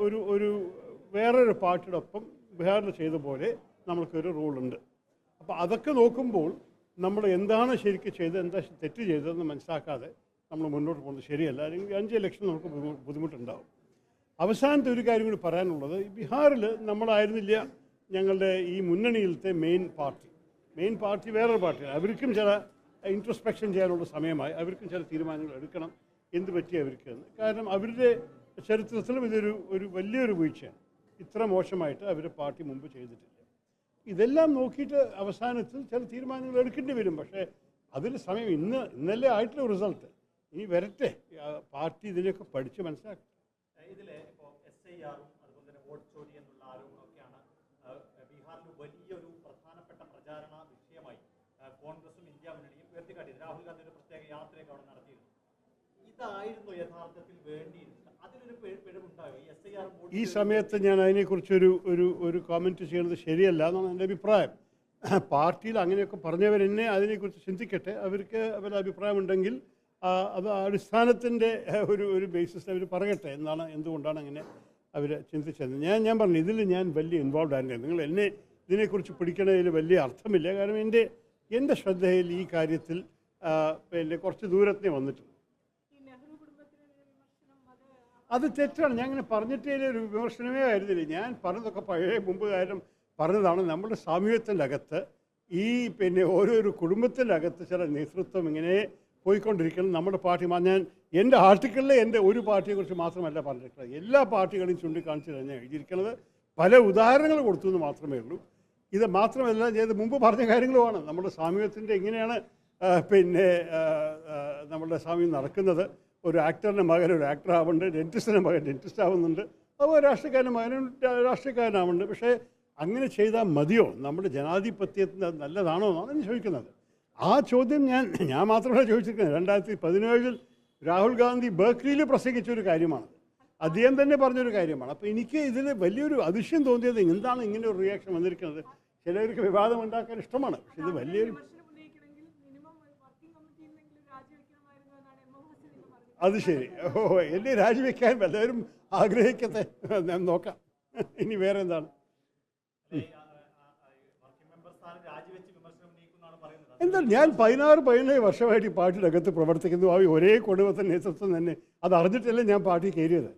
ഒരു ഒരു വേറൊരു പാർട്ടിയുടെ ഒപ്പം ബീഹാറിൽ ചെയ്ത പോലെ നമുക്കൊരു റൂളുണ്ട്. അപ്പോൾ അതൊക്കെ നോക്കുമ്പോൾ നമ്മൾ എന്താണ് ശരിക്കും ചെയ്തത്, എന്താ തെറ്റ് ചെയ്തതെന്ന് മനസ്സിലാക്കാതെ നമ്മൾ മുന്നോട്ട് പോകുന്നത് ശരിയല്ല. അല്ലെങ്കിൽ 5 ഇലക്ഷൻ നമുക്ക് ബുദ്ധിമുട്ടുണ്ടാവും. അവസാനത്തെ ഒരു കാര്യം കൂടി പറയാനുള്ളത്, ബീഹാറിൽ നമ്മളായിരുന്നില്ല ഞങ്ങളുടെ ഈ മുന്നണിയിലത്തെ മെയിൻ പാർട്ടി വേറൊരു പാർട്ടിയാണ്. അവർക്കും ചില ഇൻട്രോസ്പെക്ഷൻ ചെയ്യാനുള്ള സമയമായി. അവർക്കും ചില തീരുമാനങ്ങൾ എടുക്കണം, എന്ത് പറ്റി അവർക്ക് എന്ന്. കാരണം അവരുടെ ചരിത്രത്തിലും ഒരു വലിയൊരു വീഴ്ചയാണ്. ഇത്ര മോശമായിട്ട് അവരുടെ പാർട്ടി മുമ്പ് ചെയ്തിട്ടില്ല. ഇതെല്ലാം നോക്കിയിട്ട് അവസാനത്തിൽ ചില തീരുമാനങ്ങൾ എടുക്കേണ്ടി വരും. പക്ഷേ അതിന് സമയം ഇന്നലെ ആയിട്ടുള്ള റിസൾട്ട് ഇനി വരട്ടെ. പാർട്ടി ഇതിനെയൊക്കെ പഠിച്ച് മനസ്സിലാക്കും. ഇതിൽ ഇപ്പോൾ SIR അതുപോലെ തന്നെ വോട്ട് ചോരി എന്നുള്ള ആരോപണമൊക്കെയാണ് ബീഹാറിൽ വലിയൊരു പ്രധാനപ്പെട്ട പ്രചാരണ വിഷയമായി കോൺഗ്രസും ഇന്ത്യ മുന്നണിയും ഉയർത്തിക്കാട്ടിയത്. രാഹുൽ ഗാന്ധി ഒരു പ്രത്യേക യാത്രയൊക്കെ അവിടെ നടത്തിയിരുന്നു. ഇതായിരുന്നു യഥാർത്ഥത്തിൽ വേണ്ടിയിരുന്നത്. അതിലൊരു പിഴവുണ്ടാകും. ഈ സമയത്ത് ഞാൻ അതിനെക്കുറിച്ചൊരു ഒരു കോമെൻറ്റ് ചെയ്യുന്നത് ശരിയല്ല എന്നാണ് എൻ്റെ അഭിപ്രായം. പാർട്ടിയിൽ അങ്ങനെയൊക്കെ പറഞ്ഞവരെന്നെ അതിനെക്കുറിച്ച് ചിന്തിക്കട്ടെ. അവർക്ക് അവരുടെ അഭിപ്രായമുണ്ടെങ്കിൽ അത് അടിസ്ഥാനത്തിൻ്റെ ഒരു ബേസിസ് അവർ പറയട്ടെ എന്തുകൊണ്ടാണ് അങ്ങനെ അവർ ചിന്തിച്ചത്. ഞാൻ പറഞ്ഞു ഇതിൽ ഞാൻ വലിയ ഇൻവോൾവ് ആയിരുന്നു. നിങ്ങൾ എന്നെ ഇതിനെക്കുറിച്ച് പിടിക്കണതിൽ വലിയ അർത്ഥമില്ല. കാരണം എൻ്റെ ശ്രദ്ധയിൽ ഈ കാര്യത്തിൽ പിന്നെ കുറച്ച് ദൂരത്തിനെ വന്നിട്ടുണ്ട്. അത് തെറ്റാണ്. ഞാൻ അങ്ങനെ പറഞ്ഞിട്ടേ ഒരു വിമർശനമേ ആയിരുന്നില്ല. ഞാൻ പറഞ്ഞതൊക്കെ മുമ്പ് കാര്യം പറഞ്ഞതാണ്. നമ്മുടെ സാമൂഹ്യത്തിൻ്റെ അകത്ത് ഈ പിന്നെ ഓരോരോ കുടുംബത്തിൻ്റെ അകത്ത് ചില നേതൃത്വം ഇങ്ങനെ പോയിക്കൊണ്ടിരിക്കണം. നമ്മുടെ പാർട്ടി ഞാൻ എൻ്റെ ആർട്ടിക്കിളിൽ എൻ്റെ ഒരു പാർട്ടിയെക്കുറിച്ച് മാത്രമല്ല പറഞ്ഞിട്ടുള്ളത്. എല്ലാ പാർട്ടികളെയും ചൂണ്ടിക്കാണിച്ചിട്ടാണ് ഞാൻ എഴുതിയിരിക്കുന്നത്. പല ഉദാഹരണങ്ങൾ കൊടുത്തു എന്ന് മാത്രമേ ഉള്ളൂ. ഇത് മാത്രമല്ല, ചെയ്ത് മുമ്പ് പറഞ്ഞ കാര്യങ്ങളുമാണ്. നമ്മുടെ സാമൂഹ്യത്തിൻ്റെ എങ്ങനെയാണ് പിന്നെ നമ്മുടെ സാമൂഹ്യം നടക്കുന്നത്. ഒരു ആക്ടറിൻ്റെ മകൻ ഒരു ആക്ടർ ആവുന്നുണ്ട്, ഡെൻറ്റിസ്റ്റിൻ്റെ മകൻ ഡെൻറ്റിസ്റ്റ് ആവുന്നുണ്ട്, അതുപോലെ രാഷ്ട്രീയക്കാരൻ്റെ മകനും രാഷ്ട്രീയക്കാരനാവുന്നുണ്ട്. പക്ഷേ അങ്ങനെ ചെയ്താൽ മതിയോ? നമ്മുടെ ജനാധിപത്യത്തിന് നല്ലതാണോ എന്നാണ് ഞാൻ ചോദിക്കുന്നത്. ആ ചോദ്യം ഞാൻ മാത്രമല്ല ചോദിച്ചിരിക്കുന്നത്. 2017 രാഹുൽ ഗാന്ധി ബർക്ക്ലിയിൽ പ്രസംഗിച്ചൊരു കാര്യമാണ്. അദ്ദേഹം തന്നെ പറഞ്ഞൊരു കാര്യമാണ്. അപ്പോൾ എനിക്ക് ഇതിൽ വലിയൊരു അതിശയം തോന്നിയത് എന്താണ് ഇങ്ങനെ ഒരു റിയാക്ഷൻ വന്നിരിക്കുന്നത്. ചിലർക്ക് വിവാദം ഉണ്ടാക്കാൻ ഇഷ്ടമാണ്. പക്ഷെ ഇത് വലിയൊരു അത് ശരി. എന്നെ രാജിവെക്കാൻ എല്ലാവരും ആഗ്രഹിക്കട്ടെ, ഞാൻ നോക്കാം. ഇനി വേറെ എന്താണ്? എന്താണ് ഞാൻ 16-17 വർഷമായിട്ട് ഈ പാർട്ടിയുടെ അകത്ത് പ്രവർത്തിക്കുന്നു. ആ ഒരേ കുടുംബത്തിൻ്റെ നേതൃത്വം തന്നെ അത് അറിഞ്ഞിട്ടല്ലേ ഞാൻ പാർട്ടി കയറിയത്.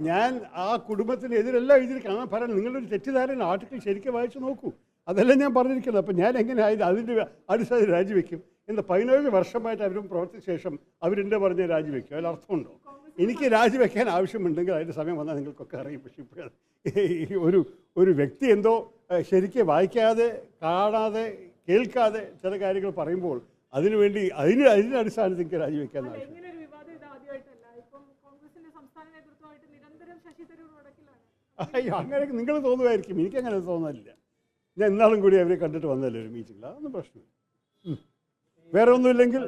ഞാൻ ആ കുടുംബത്തിനെതിരെല്ലാം എഴുതിയിരിക്കണം. പറയാൻ നിങ്ങളൊരു തെറ്റിദ്ധാരണ ആർട്ടിക്കിൾ ശരിക്കും വായിച്ച് നോക്കൂ. അതെല്ലാം ഞാൻ പറഞ്ഞിരിക്കുന്നത്. അപ്പം ഞാൻ എങ്ങനെ അതിൻ്റെ അടിസ്ഥാനത്തിൽ രാജിവെക്കും? എന്താ 17 വർഷമായിട്ട് അവരും പ്രവർത്തിച്ച ശേഷം അവരെൻ്റെ പറഞ്ഞ് രാജിവെക്കും? അതിൽ അർത്ഥമുണ്ടോ? എനിക്ക് രാജിവെക്കാൻ ആവശ്യമുണ്ടെങ്കിൽ അതിൻ്റെ സമയം വന്നാൽ നിങ്ങൾക്കൊക്കെ അറിയും. പക്ഷേ ഇപ്പോൾ ഒരു വ്യക്തി എന്തോ ശരിക്കും വായിക്കാതെ കാണാതെ കേൾക്കാതെ ചില കാര്യങ്ങൾ പറയുമ്പോൾ അതിനുവേണ്ടി അതിൻ്റെ അടിസ്ഥാനത്തിൽ എനിക്ക് രാജിവെക്കാൻ ആവശ്യം. അങ്ങനെയൊക്കെ നിങ്ങൾ തോന്നുമായിരിക്കും. എനിക്കങ്ങനെ തോന്നാനില്ല. ഞാൻ എന്നാളും കൂടി അവരെ കണ്ടിട്ട് വന്നല്ലേ ഒരു മീറ്റിംഗിൽ. അതൊന്നും പ്രശ്നമില്ല. വേറെ ഒന്നുമില്ലെങ്കിൽ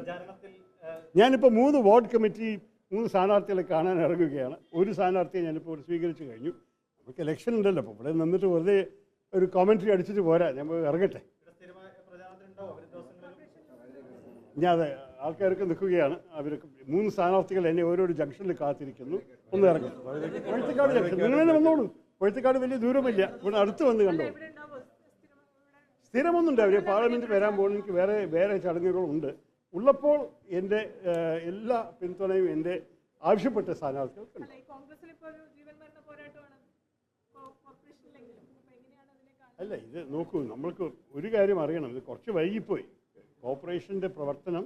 ഞാനിപ്പോൾ 3 വാർഡ് കമ്മിറ്റി 3 സ്ഥാനാർത്ഥികളെ കാണാൻ ഇറങ്ങുകയാണ്. ഒരു സ്ഥാനാർത്ഥിയെ ഞാനിപ്പോൾ സ്വീകരിച്ചു കഴിഞ്ഞു. നമുക്ക് ഇലക്ഷൻ ഉണ്ടല്ലോ. അപ്പോൾ ഇവിടെ നിന്നിട്ട് വെറുതെ ഒരു കോമൻട്രി അടിച്ചിട്ട് പോരാ. ഞാൻ ഇറങ്ങട്ടെ. ഞാൻ ആൾക്കാരൊക്കെ നിൽക്കുകയാണ്. അവരൊക്കെ 3 സ്ഥാനാർത്ഥികൾ എന്നെ ഓരോരോ ജംഗ്ഷനിൽ കാത്തിരിക്കുന്നു. ഒന്ന് ഇറങ്ങട്ടെ. കൊഴുത്തിക്കാട് ജംഗ്ഷൻ നിങ്ങൾ തന്നെ വന്നോളൂ. കൊഴുത്തിക്കാട് വലിയ ദൂരമില്ല. ഇവിടെ അടുത്ത് വന്ന് കണ്ടോ. സ്ഥിരമൊന്നുണ്ട്. അവർ പാർലമെൻറ്റ് വരാൻ പോകുന്ന എനിക്ക് വേറെ ചടങ്ങുകളുണ്ട്. ഉള്ളപ്പോൾ എൻ്റെ എല്ലാ പിന്തുണയും എൻ്റെ ആവശ്യപ്പെട്ട സ്ഥാനാർത്ഥികൾക്കുണ്ട്. അല്ല, ഇത് നോക്കൂ, നമ്മൾക്ക് ഒരു കാര്യം അറിയണം. ഇത് കുറച്ച് വൈകിപ്പോയി. കോർപ്പറേഷൻ്റെ പ്രവർത്തനം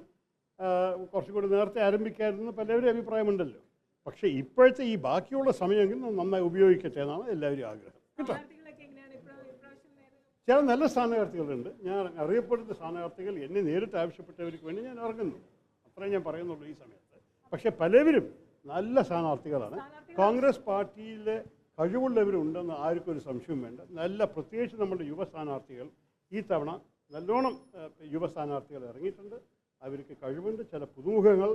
കുറച്ചുകൂടി നേരത്തെ ആരംഭിക്കാമെന്ന് പലവരും അഭിപ്രായമുണ്ടല്ലോ. പക്ഷേ ഇപ്പോഴത്തെ ഈ ബാക്കിയുള്ള സമയമെങ്കിലും നന്നായി ഉപയോഗിക്കട്ടെ എന്നാണ് എല്ലാവരും ആഗ്രഹം. കേട്ടോ, ചില നല്ല സ്ഥാനാർത്ഥികളുണ്ട്. ഞാൻ അറിയപ്പെടുന്ന സ്ഥാനാർത്ഥികൾ എന്നെ നേരിട്ട് ആവശ്യപ്പെട്ടവർക്ക് വേണ്ടി ഞാൻ ഇറങ്ങുന്നു. അത്രയും ഞാൻ പറയുന്നുള്ളൂ ഈ സമയത്ത്. പക്ഷേ പലവരും നല്ല സ്ഥാനാർത്ഥികളാണ്. കോൺഗ്രസ് പാർട്ടിയിലെ കഴിവുള്ളവരുണ്ടെന്ന് ആർക്കും ഒരു സംശയവും വേണ്ട. പ്രത്യേകിച്ച് നമ്മുടെ യുവ സ്ഥാനാർത്ഥികൾ ഈ തവണ നല്ലോണം യുവ സ്ഥാനാർത്ഥികൾ ഇറങ്ങിയിട്ടുണ്ട്. അവർക്ക് കഴിവുണ്ട്. ചില പുതുമുഖങ്ങൾ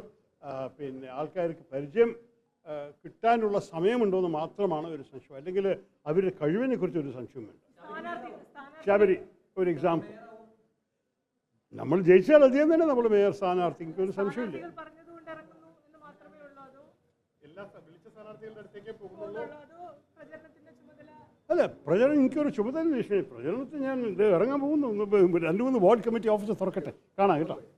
പിന്നെ ആൾക്കാർക്ക് പരിചയം കിട്ടാനുള്ള സമയമുണ്ടോയെന്ന് മാത്രമാണ് ഒരു സംശയം. അല്ലെങ്കിൽ അവരുടെ കഴിവിനെ കുറിച്ച് ഒരു സംശയം വേണ്ട. ശബരി ഒരു എക്സാമ്പിൾ. നമ്മൾ ജയിച്ചാൽ അധികം തന്നെ നമ്മൾ മേയർ സ്ഥാനാർത്ഥിക്ക് ഒരു സംശയമില്ല. എല്ലാ വിളിച്ച സ്ഥാനാർത്ഥികളുടെ അടുത്തേക്കേ പോകുന്നുള്ളൂ. അല്ല, പ്രചരണം എനിക്കൊരു ചുമതല വിഷയം. പ്രചരണത്തിൽ ഞാൻ ഇത് ഇറങ്ങാൻ പോകുന്നു. 2-3 വാർഡ് കമ്മിറ്റി ഓഫീസ് തുറക്കട്ടെ, കാണാം കേട്ടോ.